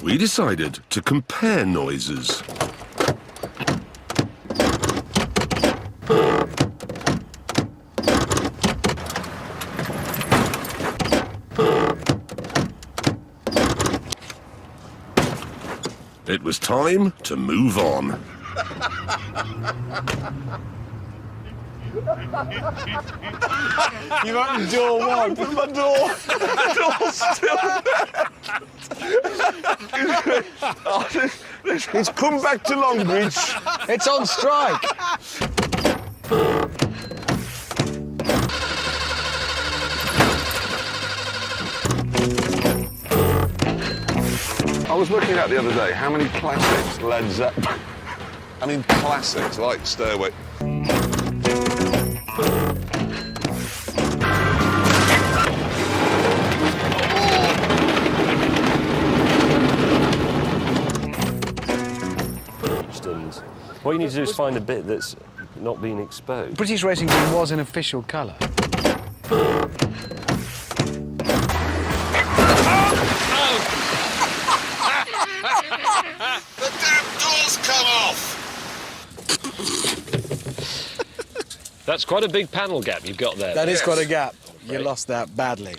we decided to compare noises. It was time to move on. You've opened door one. Open my door. The door's still there. It's come back to Longbridge. It's on strike. I was working out the other day how many classics Led Zeppelin. I mean classics like Stairway. What you need to do is find a bit that's not been exposed. British Racing Green was an official colour. The damn door's come off! That's quite a big panel gap you've got there. That is quite a gap. You lost that badly.